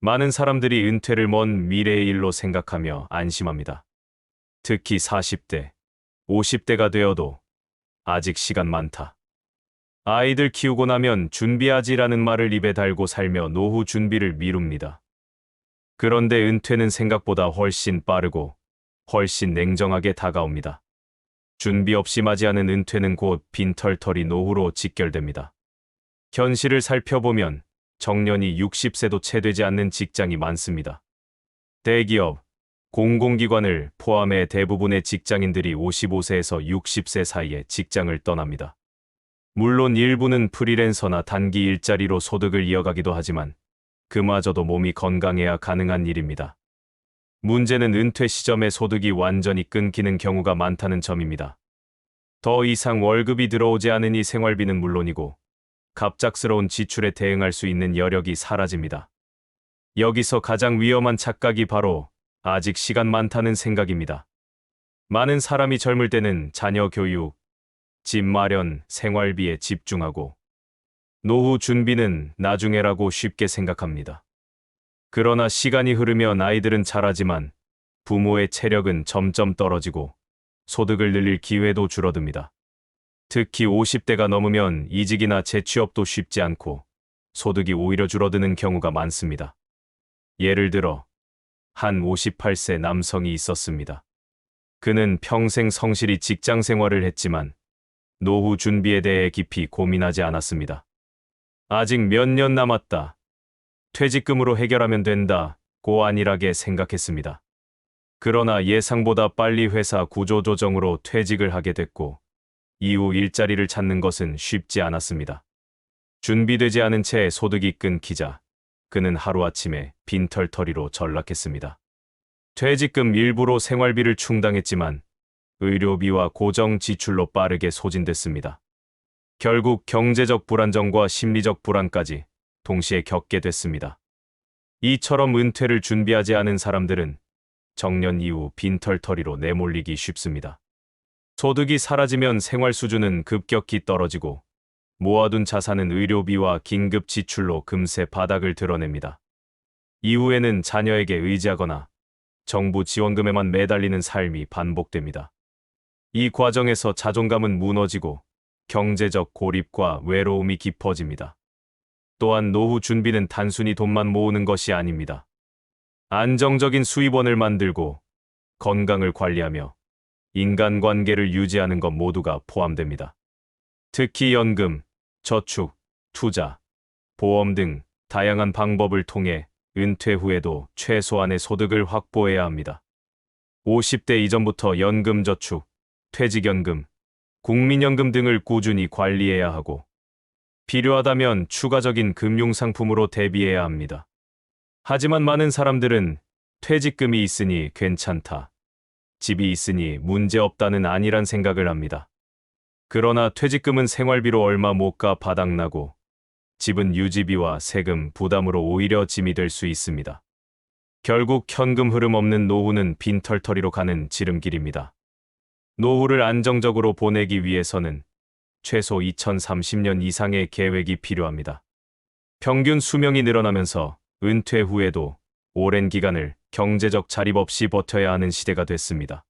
많은 사람들이 은퇴를 먼 미래의 일로 생각하며 안심합니다. 특히 40대, 50대가 되어도 아직 시간 많다. 아이들 키우고 나면 준비하지라는 말을 입에 달고 살며 노후 준비를 미룹니다. 그런데 은퇴는 생각보다 훨씬 빠르고 훨씬 냉정하게 다가옵니다. 준비 없이 맞이하는 은퇴는 곧 빈털터리 노후로 직결됩니다. 현실을 살펴보면 정년이 60세도 채 되지 않는 직장이 많습니다. 대기업, 공공기관을 포함해 대부분의 직장인들이 55세에서 60세 사이에 직장을 떠납니다. 물론 일부는 프리랜서나 단기 일자리로 소득을 이어가기도 하지만 그마저도 몸이 건강해야 가능한 일입니다. 문제는 은퇴 시점에 소득이 완전히 끊기는 경우가 많다는 점입니다. 더 이상 월급이 들어오지 않으니 생활비는 물론이고 갑작스러운 지출에 대응할 수 있는 여력이 사라집니다. 여기서 가장 위험한 착각이 바로 아직 시간 많다는 생각입니다. 많은 사람이 젊을 때는 자녀 교육, 집 마련, 생활비에 집중하고 노후 준비는 나중에라고 쉽게 생각합니다. 그러나 시간이 흐르면 아이들은 자라지만 부모의 체력은 점점 떨어지고 소득을 늘릴 기회도 줄어듭니다. 특히 50대가 넘으면 이직이나 재취업도 쉽지 않고 소득이 오히려 줄어드는 경우가 많습니다. 예를 들어 한 58세 남성이 있었습니다. 그는 평생 성실히 직장 생활을 했지만 노후 준비에 대해 깊이 고민하지 않았습니다. 아직 몇 년 남았다. 퇴직금으로 해결하면 된다고 안일하게 생각했습니다. 그러나 예상보다 빨리 회사 구조조정으로 퇴직을 하게 됐고 이후 일자리를 찾는 것은 쉽지 않았습니다. 준비되지 않은 채 소득이 끊기자 그는 하루아침에 빈털터리로 전락했습니다. 퇴직금 일부로 생활비를 충당했지만 의료비와 고정 지출로 빠르게 소진됐습니다. 결국 경제적 불안정과 심리적 불안까지 동시에 겪게 됐습니다. 이처럼 은퇴를 준비하지 않은 사람들은 정년 이후 빈털터리로 내몰리기 쉽습니다. 소득이 사라지면 생활 수준은 급격히 떨어지고 모아둔 자산은 의료비와 긴급 지출로 금세 바닥을 드러냅니다. 이후에는 자녀에게 의지하거나 정부 지원금에만 매달리는 삶이 반복됩니다. 이 과정에서 자존감은 무너지고 경제적 고립과 외로움이 깊어집니다. 또한 노후 준비는 단순히 돈만 모으는 것이 아닙니다. 안정적인 수입원을 만들고 건강을 관리하며 인간관계를 유지하는 것 모두가 포함됩니다. 특히 연금, 저축, 투자, 보험 등 다양한 방법을 통해 은퇴 후에도 최소한의 소득을 확보해야 합니다. 50대 이전부터 연금저축, 퇴직연금, 국민연금 등을 꾸준히 관리해야 하고 필요하다면 추가적인 금융상품으로 대비해야 합니다. 하지만 많은 사람들은 퇴직금이 있으니 괜찮다, 집이 있으니 문제없다는 안일한 생각을 합니다. 그러나 퇴직금은 생활비로 얼마 못 가 바닥나고 집은 유지비와 세금 부담으로 오히려 짐이 될 수 있습니다. 결국 현금 흐름 없는 노후는 빈털터리로 가는 지름길입니다. 노후를 안정적으로 보내기 위해서는 최소 2030년 이상의 계획이 필요합니다. 평균 수명이 늘어나면서 은퇴 후에도 오랜 기간을 경제적 자립 없이 버텨야 하는 시대가 됐습니다.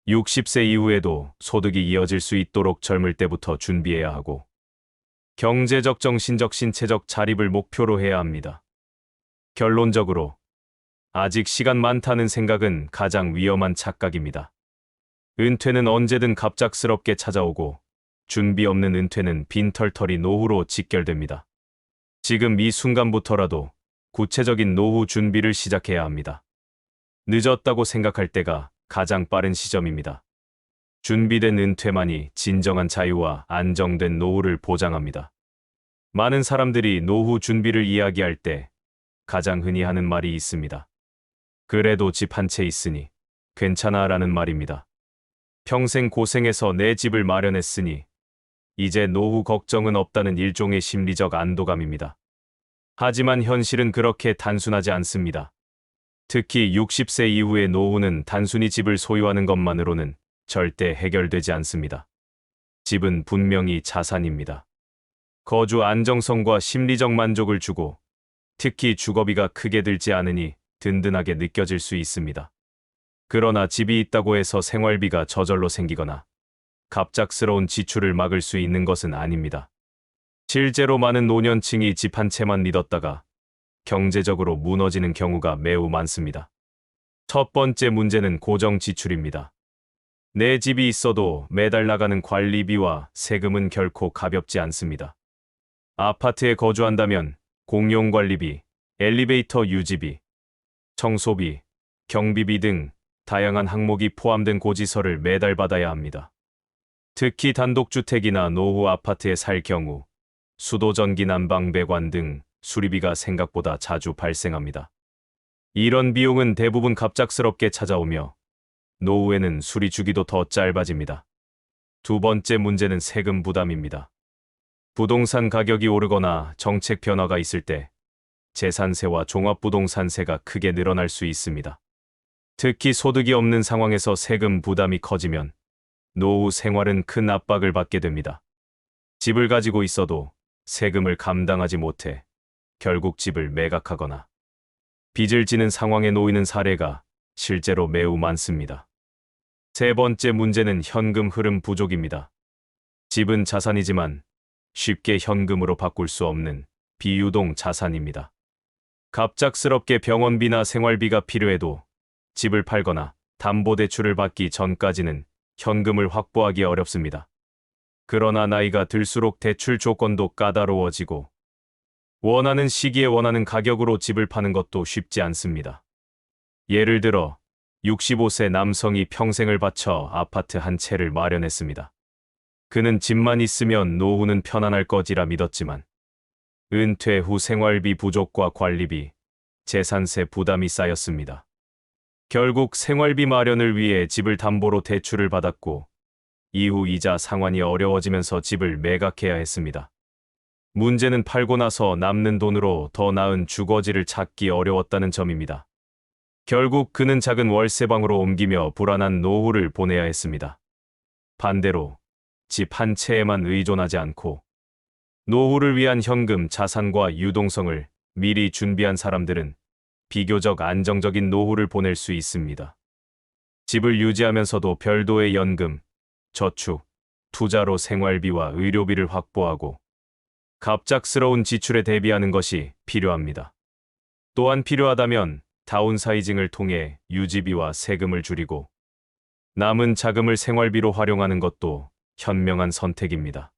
60세 이후에도 소득이 이어질 수 있도록 젊을 때부터 준비해야 하고 경제적, 정신적, 신체적 자립을 목표로 해야 합니다. 결론적으로 아직 시간 많다는 생각은 가장 위험한 착각입니다. 은퇴는 언제든 갑작스럽게 찾아오고 준비 없는 은퇴는 빈털터리 노후로 직결됩니다. 지금 이 순간부터라도 구체적인 노후 준비를 시작해야 합니다. 늦었다고 생각할 때가 가장 빠른 시점입니다. 준비된 은퇴만이 진정한 자유와 안정된 노후를 보장합니다. 많은 사람들이 노후 준비를 이야기할 때 가장 흔히 하는 말이 있습니다. 그래도 집 한 채 있으니 괜찮아 라는 말입니다. 평생 고생해서 내 집을 마련했으니 이제 노후 걱정은 없다는 일종의 심리적 안도감입니다. 하지만 현실은 그렇게 단순하지 않습니다. 특히 60세 이후의 노후는 단순히 집을 소유하는 것만으로는 절대 해결되지 않습니다. 집은 분명히 자산입니다. 거주 안정성과 심리적 만족을 주고 특히 주거비가 크게 들지 않으니 든든하게 느껴질 수 있습니다. 그러나 집이 있다고 해서 생활비가 저절로 생기거나 갑작스러운 지출을 막을 수 있는 것은 아닙니다. 실제로 많은 노년층이 집 한 채만 믿었다가 경제적으로 무너지는 경우가 매우 많습니다. 첫 번째 문제는 고정 지출입니다. 내 집이 있어도 매달 나가는 관리비와 세금은 결코 가볍지 않습니다. 아파트에 거주한다면 공용관리비, 엘리베이터 유지비, 청소비, 경비비 등 다양한 항목이 포함된 고지서를 매달 받아야 합니다. 특히 단독주택이나 노후 아파트에 살 경우 수도, 전기, 난방, 배관 등 수리비가 생각보다 자주 발생합니다. 이런 비용은 대부분 갑작스럽게 찾아오며 노후에는 수리 주기도 더 짧아집니다. 두 번째 문제는 세금 부담입니다. 부동산 가격이 오르거나 정책 변화가 있을 때 재산세와 종합부동산세가 크게 늘어날 수 있습니다. 특히 소득이 없는 상황에서 세금 부담이 커지면 노후 생활은 큰 압박을 받게 됩니다. 집을 가지고 있어도 세금을 감당하지 못해 결국 집을 매각하거나 빚을 지는 상황에 놓이는 사례가 실제로 매우 많습니다. 세 번째 문제는 현금 흐름 부족입니다. 집은 자산이지만 쉽게 현금으로 바꿀 수 없는 비유동 자산입니다. 갑작스럽게 병원비나 생활비가 필요해도 집을 팔거나 담보대출을 받기 전까지는 현금을 확보하기 어렵습니다. 그러나 나이가 들수록 대출 조건도 까다로워지고 원하는 시기에 원하는 가격으로 집을 파는 것도 쉽지 않습니다. 예를 들어 65세 남성이 평생을 바쳐 아파트 한 채를 마련했습니다. 그는 집만 있으면 노후는 편안할 것이라 믿었지만 은퇴 후 생활비 부족과 관리비, 재산세 부담이 쌓였습니다. 결국 생활비 마련을 위해 집을 담보로 대출을 받았고 이후 이자 상환이 어려워지면서 집을 매각해야 했습니다. 문제는 팔고 나서 남는 돈으로 더 나은 주거지를 찾기 어려웠다는 점입니다. 결국 그는 작은 월세방으로 옮기며 불안한 노후를 보내야 했습니다. 반대로 집 한 채에만 의존하지 않고 노후를 위한 현금, 자산과 유동성을 미리 준비한 사람들은 비교적 안정적인 노후를 보낼 수 있습니다. 집을 유지하면서도 별도의 연금, 저축, 투자로 생활비와 의료비를 확보하고 갑작스러운 지출에 대비하는 것이 필요합니다. 또한 필요하다면 다운사이징을 통해 유지비와 세금을 줄이고 남은 자금을 생활비로 활용하는 것도 현명한 선택입니다.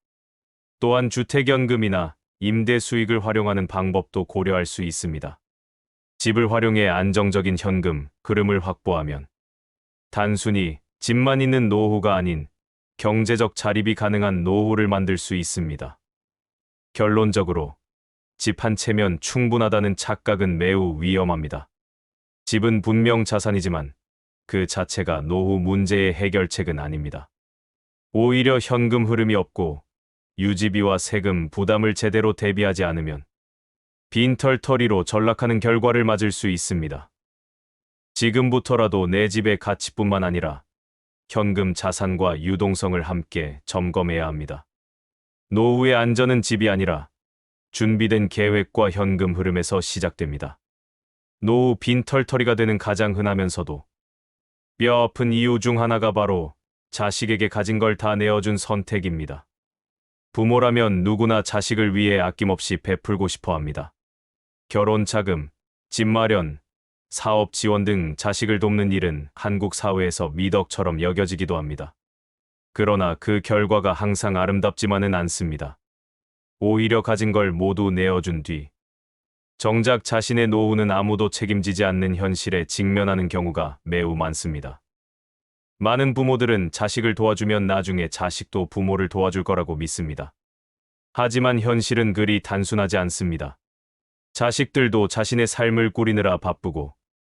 또한 주택연금이나 임대 수익을 활용하는 방법도 고려할 수 있습니다. 집을 활용해 안정적인 현금 흐름을 확보하면 단순히 집만 있는 노후가 아닌 경제적 자립이 가능한 노후를 만들 수 있습니다. 결론적으로 집 한 채면 충분하다는 착각은 매우 위험합니다. 집은 분명 자산이지만 그 자체가 노후 문제의 해결책은 아닙니다. 오히려 현금 흐름이 없고 유지비와 세금 부담을 제대로 대비하지 않으면 빈털터리로 전락하는 결과를 맞을 수 있습니다. 지금부터라도 내 집의 가치뿐만 아니라 현금 자산과 유동성을 함께 점검해야 합니다. 노후의 안전은 집이 아니라 준비된 계획과 현금 흐름에서 시작됩니다. 노후 빈털터리가 되는 가장 흔하면서도 뼈아픈 이유 중 하나가 바로 자식에게 가진 걸 다 내어준 선택입니다. 부모라면 누구나 자식을 위해 아낌없이 베풀고 싶어 합니다. 결혼 자금, 집 마련, 사업 지원 등 자식을 돕는 일은 한국 사회에서 미덕처럼 여겨지기도 합니다. 그러나 그 결과가 항상 아름답지만은 않습니다. 오히려 가진 걸 모두 내어준 뒤 정작 자신의 노후는 아무도 책임지지 않는 현실에 직면하는 경우가 매우 많습니다. 많은 부모들은 자식을 도와주면 나중에 자식도 부모를 도와줄 거라고 믿습니다. 하지만 현실은 그리 단순하지 않습니다. 자식들도 자신의 삶을 꾸리느라 바쁘고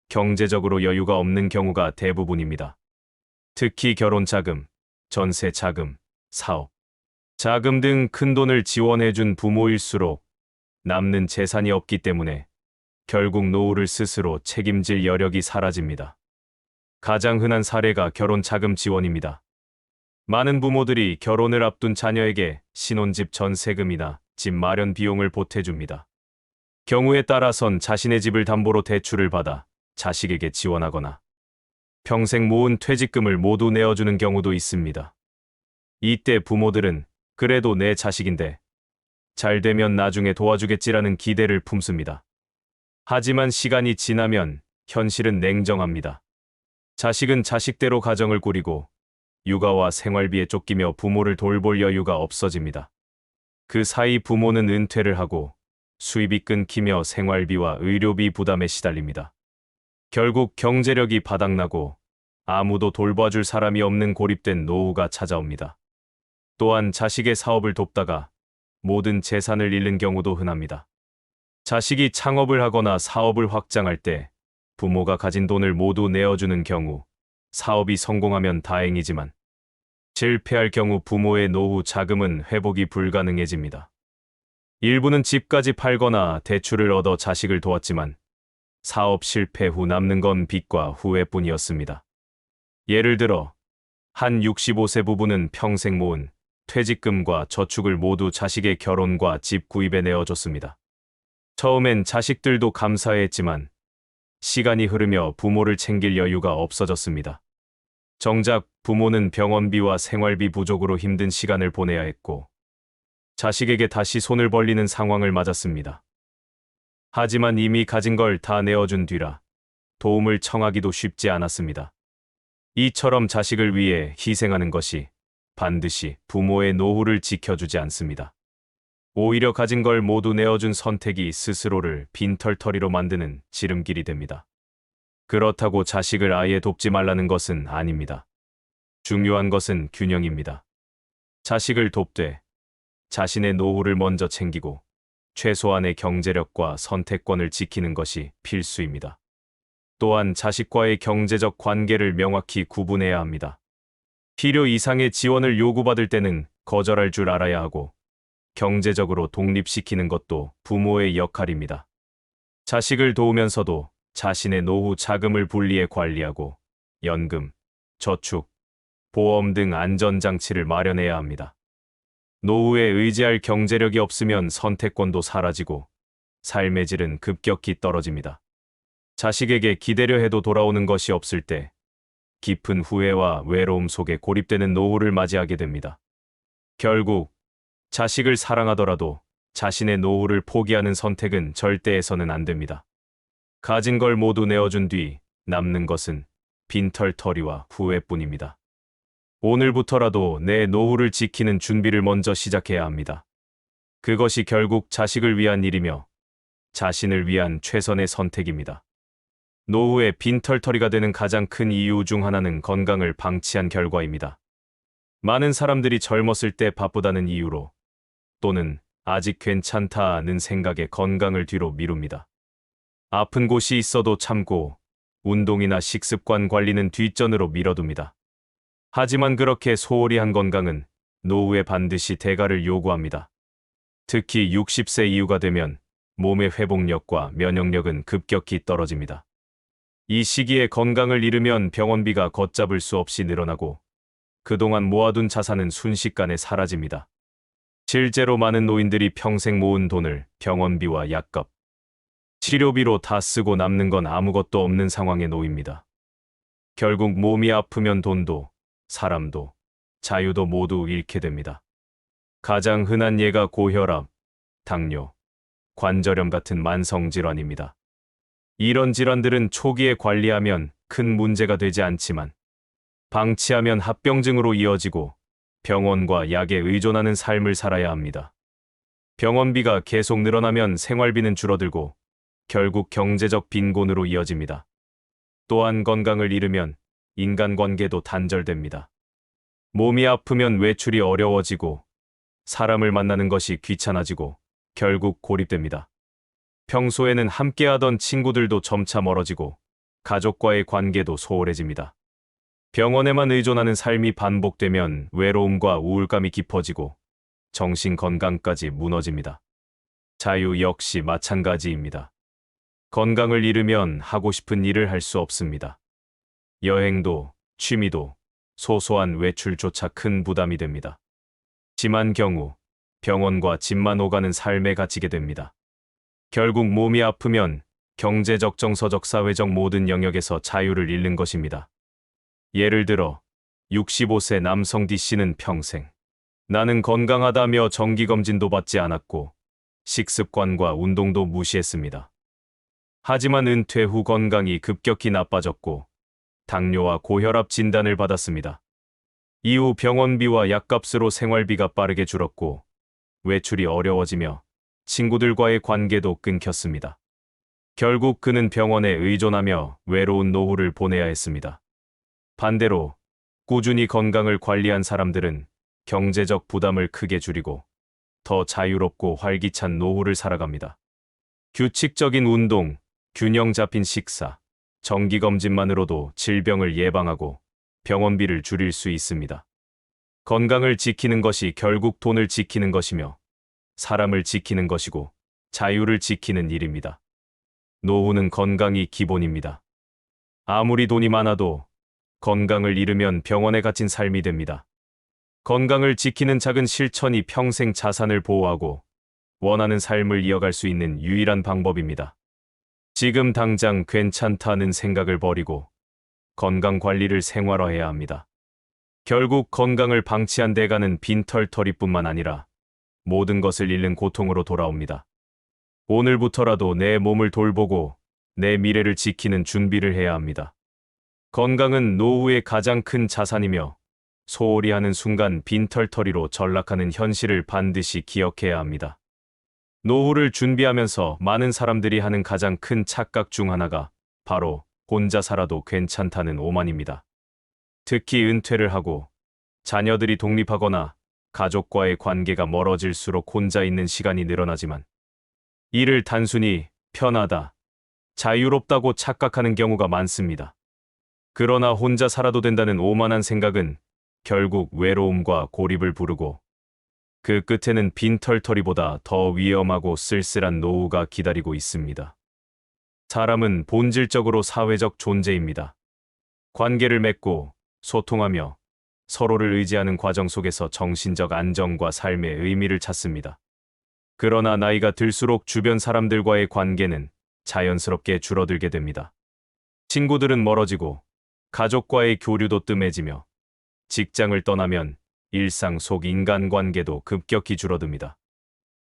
경제적으로 여유가 없는 경우가 대부분입니다. 특히 결혼 자금, 전세 자금, 사업 자금 등 큰 돈을 지원해준 부모일수록 남는 재산이 없기 때문에 결국 노후를 스스로 책임질 여력이 사라집니다. 가장 흔한 사례가 결혼 자금 지원입니다. 많은 부모들이 결혼을 앞둔 자녀에게 신혼집 전세금이나 집 마련 비용을 보태줍니다. 경우에 따라선 자신의 집을 담보로 대출을 받아 자식에게 지원하거나 평생 모은 퇴직금을 모두 내어주는 경우도 있습니다. 이때 부모들은 그래도 내 자식인데 잘 되면 나중에 도와주겠지라는 기대를 품습니다. 하지만 시간이 지나면 현실은 냉정합니다. 자식은 자식대로 가정을 꾸리고 육아와 생활비에 쫓기며 부모를 돌볼 여유가 없어집니다. 그 사이 부모는 은퇴를 하고 수입이 끊기며 생활비와 의료비 부담에 시달립니다. 결국 경제력이 바닥나고 아무도 돌봐줄 사람이 없는 고립된 노후가 찾아옵니다. 또한 자식의 사업을 돕다가 모든 재산을 잃는 경우도 흔합니다. 자식이 창업을 하거나 사업을 확장할 때 부모가 가진 돈을 모두 내어주는 경우 사업이 성공하면 다행이지만 실패할 경우 부모의 노후 자금은 회복이 불가능해집니다. 일부는 집까지 팔거나 대출을 얻어 자식을 도왔지만 사업 실패 후 남는 건 빚과 후회뿐이었습니다. 예를 들어 한 65세 부부는 평생 모은 퇴직금과 저축을 모두 자식의 결혼과 집 구입에 내어줬습니다. 처음엔 자식들도 감사했지만 시간이 흐르며 부모를 챙길 여유가 없어졌습니다. 정작 부모는 병원비와 생활비 부족으로 힘든 시간을 보내야 했고 자식에게 다시 손을 벌리는 상황을 맞았습니다. 하지만 이미 가진 걸 다 내어준 뒤라 도움을 청하기도 쉽지 않았습니다. 이처럼 자식을 위해 희생하는 것이 반드시 부모의 노후를 지켜주지 않습니다. 오히려 가진 걸 모두 내어준 선택이 스스로를 빈털터리로 만드는 지름길이 됩니다. 그렇다고 자식을 아예 돕지 말라는 것은 아닙니다. 중요한 것은 균형입니다. 자식을 돕되 자신의 노후를 먼저 챙기고 최소한의 경제력과 선택권을 지키는 것이 필수입니다. 또한 자식과의 경제적 관계를 명확히 구분해야 합니다. 필요 이상의 지원을 요구받을 때는 거절할 줄 알아야 하고 경제적으로 독립시키는 것도 부모의 역할입니다. 자식을 도우면서도 자신의 노후 자금을 분리해 관리하고 연금, 저축, 보험 등 안전장치를 마련해야 합니다. 노후에 의지할 경제력이 없으면 선택권도 사라지고 삶의 질은 급격히 떨어집니다. 자식에게 기대려 해도 돌아오는 것이 없을 때 깊은 후회와 외로움 속에 고립되는 노후를 맞이하게 됩니다. 결국 자식을 사랑하더라도 자신의 노후를 포기하는 선택은 절대 해서는 안 됩니다. 가진 걸 모두 내어준 뒤 남는 것은 빈털터리와 후회뿐입니다. 오늘부터라도 내 노후를 지키는 준비를 먼저 시작해야 합니다. 그것이 결국 자식을 위한 일이며 자신을 위한 최선의 선택입니다. 노후에 빈털터리가 되는 가장 큰 이유 중 하나는 건강을 방치한 결과입니다. 많은 사람들이 젊었을 때 바쁘다는 이유로 또는 아직 괜찮다는 생각에 건강을 뒤로 미룹니다. 아픈 곳이 있어도 참고 운동이나 식습관 관리는 뒷전으로 밀어둡니다. 하지만 그렇게 소홀히 한 건강은 노후에 반드시 대가를 요구합니다. 특히 60세 이후가 되면 몸의 회복력과 면역력은 급격히 떨어집니다. 이 시기에 건강을 잃으면 병원비가 걷잡을 수 없이 늘어나고 그동안 모아둔 자산은 순식간에 사라집니다. 실제로 많은 노인들이 평생 모은 돈을 병원비와 약값, 치료비로 다 쓰고 남는 건 아무것도 없는 상황에 놓입니다. 결국 몸이 아프면 돈도, 사람도, 자유도 모두 잃게 됩니다. 가장 흔한 예가 고혈압, 당뇨, 관절염 같은 만성질환입니다. 이런 질환들은 초기에 관리하면 큰 문제가 되지 않지만 방치하면 합병증으로 이어지고 병원과 약에 의존하는 삶을 살아야 합니다. 병원비가 계속 늘어나면 생활비는 줄어들고 결국 경제적 빈곤으로 이어집니다. 또한 건강을 잃으면 인간관계도 단절됩니다. 몸이 아프면 외출이 어려워지고 사람을 만나는 것이 귀찮아지고 결국 고립됩니다. 평소에는 함께하던 친구들도 점차 멀어지고 가족과의 관계도 소홀해집니다. 병원에만 의존하는 삶이 반복되면 외로움과 우울감이 깊어지고 정신 건강까지 무너집니다. 자유 역시 마찬가지입니다. 건강을 잃으면 하고 싶은 일을 할 수 없습니다. 여행도, 취미도, 소소한 외출조차 큰 부담이 됩니다. 심한 경우 병원과 집만 오가는 삶에 갇히게 됩니다. 결국 몸이 아프면 경제적, 정서적, 사회적 모든 영역에서 자유를 잃는 것입니다. 예를 들어 65세 남성 D씨는 평생 나는 건강하다며 정기검진도 받지 않았고 식습관과 운동도 무시했습니다. 하지만 은퇴 후 건강이 급격히 나빠졌고 당뇨와 고혈압 진단을 받았습니다. 이후 병원비와 약값으로 생활비가 빠르게 줄었고 외출이 어려워지며 친구들과의 관계도 끊겼습니다. 결국 그는 병원에 의존하며 외로운 노후를 보내야 했습니다. 반대로 꾸준히 건강을 관리한 사람들은 경제적 부담을 크게 줄이고 더 자유롭고 활기찬 노후를 살아갑니다. 규칙적인 운동, 균형 잡힌 식사, 정기검진만으로도 질병을 예방하고 병원비를 줄일 수 있습니다. 건강을 지키는 것이 결국 돈을 지키는 것이며 사람을 지키는 것이고 자유를 지키는 일입니다. 노후는 건강이 기본입니다. 아무리 돈이 많아도 건강을 잃으면 병원에 갇힌 삶이 됩니다. 건강을 지키는 작은 실천이 평생 자산을 보호하고 원하는 삶을 이어갈 수 있는 유일한 방법입니다. 지금 당장 괜찮다는 생각을 버리고 건강 관리를 생활화해야 합니다. 결국 건강을 방치한 대가는 빈털터리뿐만 아니라 모든 것을 잃는 고통으로 돌아옵니다. 오늘부터라도 내 몸을 돌보고 내 미래를 지키는 준비를 해야 합니다. 건강은 노후의 가장 큰 자산이며 소홀히 하는 순간 빈털터리로 전락하는 현실을 반드시 기억해야 합니다. 노후를 준비하면서 많은 사람들이 하는 가장 큰 착각 중 하나가 바로 혼자 살아도 괜찮다는 오만입니다. 특히 은퇴를 하고 자녀들이 독립하거나 가족과의 관계가 멀어질수록 혼자 있는 시간이 늘어나지만 이를 단순히 편하다, 자유롭다고 착각하는 경우가 많습니다. 그러나 혼자 살아도 된다는 오만한 생각은 결국 외로움과 고립을 부르고 그 끝에는 빈털터리보다 더 위험하고 쓸쓸한 노후가 기다리고 있습니다. 사람은 본질적으로 사회적 존재입니다. 관계를 맺고 소통하며 서로를 의지하는 과정 속에서 정신적 안정과 삶의 의미를 찾습니다. 그러나 나이가 들수록 주변 사람들과의 관계는 자연스럽게 줄어들게 됩니다. 친구들은 멀어지고 가족과의 교류도 뜸해지며 직장을 떠나면 일상 속 인간관계도 급격히 줄어듭니다.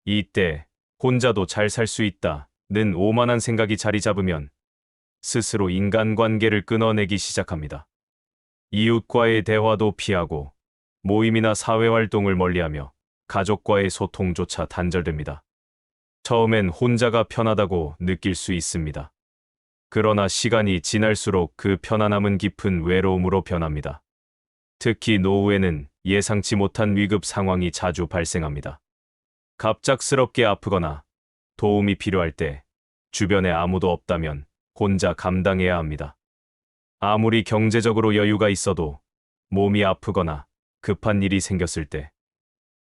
이때 혼자도 잘 살 수 있다는 오만한 생각이 자리 잡으면 스스로 인간관계를 끊어내기 시작합니다. 이웃과의 대화도 피하고 모임이나 사회활동을 멀리하며 가족과의 소통조차 단절됩니다. 처음엔 혼자가 편하다고 느낄 수 있습니다. 그러나 시간이 지날수록 그 편안함은 깊은 외로움으로 변합니다. 특히 노후에는 예상치 못한 위급 상황이 자주 발생합니다. 갑작스럽게 아프거나 도움이 필요할 때 주변에 아무도 없다면 혼자 감당해야 합니다. 아무리 경제적으로 여유가 있어도 몸이 아프거나 급한 일이 생겼을 때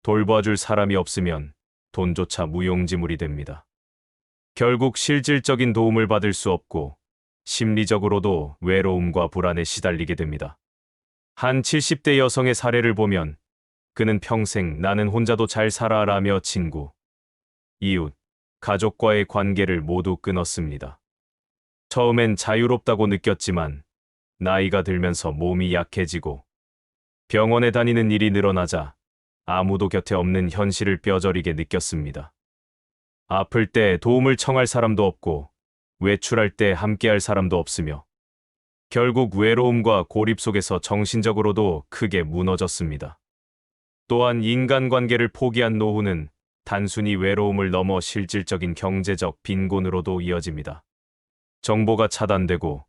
돌봐줄 사람이 없으면 돈조차 무용지물이 됩니다. 결국 실질적인 도움을 받을 수 없고 심리적으로도 외로움과 불안에 시달리게 됩니다. 한 70대 여성의 사례를 보면 그는 평생 나는 혼자도 잘 살아라며 친구, 이웃, 가족과의 관계를 모두 끊었습니다. 처음엔 자유롭다고 느꼈지만 나이가 들면서 몸이 약해지고 병원에 다니는 일이 늘어나자 아무도 곁에 없는 현실을 뼈저리게 느꼈습니다. 아플 때 도움을 청할 사람도 없고 외출할 때 함께할 사람도 없으며 결국 외로움과 고립 속에서 정신적으로도 크게 무너졌습니다. 또한 인간관계를 포기한 노후는 단순히 외로움을 넘어 실질적인 경제적 빈곤으로도 이어집니다. 정보가 차단되고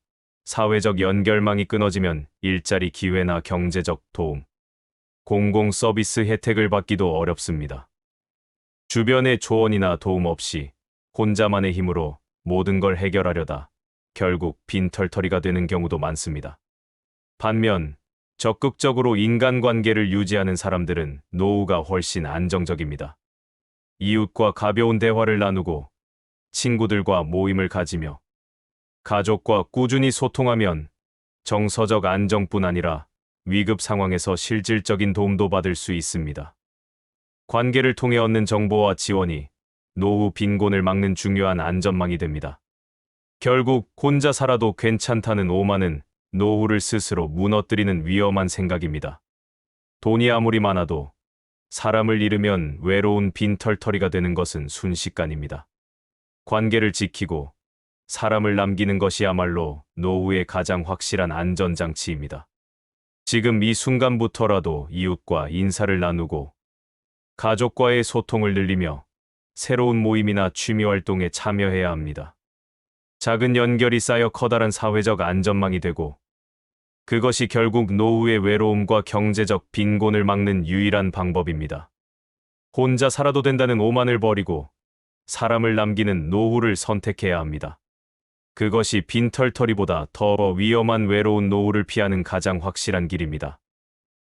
사회적 연결망이 끊어지면 일자리 기회나 경제적 도움, 공공 서비스 혜택을 받기도 어렵습니다. 주변의 조언이나 도움 없이 혼자만의 힘으로 모든 걸 해결하려다 결국 빈털터리가 되는 경우도 많습니다. 반면 적극적으로 인간관계를 유지하는 사람들은 노후가 훨씬 안정적입니다. 이웃과 가벼운 대화를 나누고 친구들과 모임을 가지며 가족과 꾸준히 소통하면 정서적 안정뿐 아니라 위급 상황에서 실질적인 도움도 받을 수 있습니다. 관계를 통해 얻는 정보와 지원이 노후 빈곤을 막는 중요한 안전망이 됩니다. 결국 혼자 살아도 괜찮다는 오만은 노후를 스스로 무너뜨리는 위험한 생각입니다. 돈이 아무리 많아도 사람을 잃으면 외로운 빈털터리가 되는 것은 순식간입니다. 관계를 지키고 사람을 남기는 것이야말로 노후의 가장 확실한 안전장치입니다. 지금 이 순간부터라도 이웃과 인사를 나누고 가족과의 소통을 늘리며 새로운 모임이나 취미 활동에 참여해야 합니다. 작은 연결이 쌓여 커다란 사회적 안전망이 되고 그것이 결국 노후의 외로움과 경제적 빈곤을 막는 유일한 방법입니다. 혼자 살아도 된다는 오만을 버리고 사람을 남기는 노후를 선택해야 합니다. 그것이 빈털터리보다 더 위험한 외로운 노후를 피하는 가장 확실한 길입니다.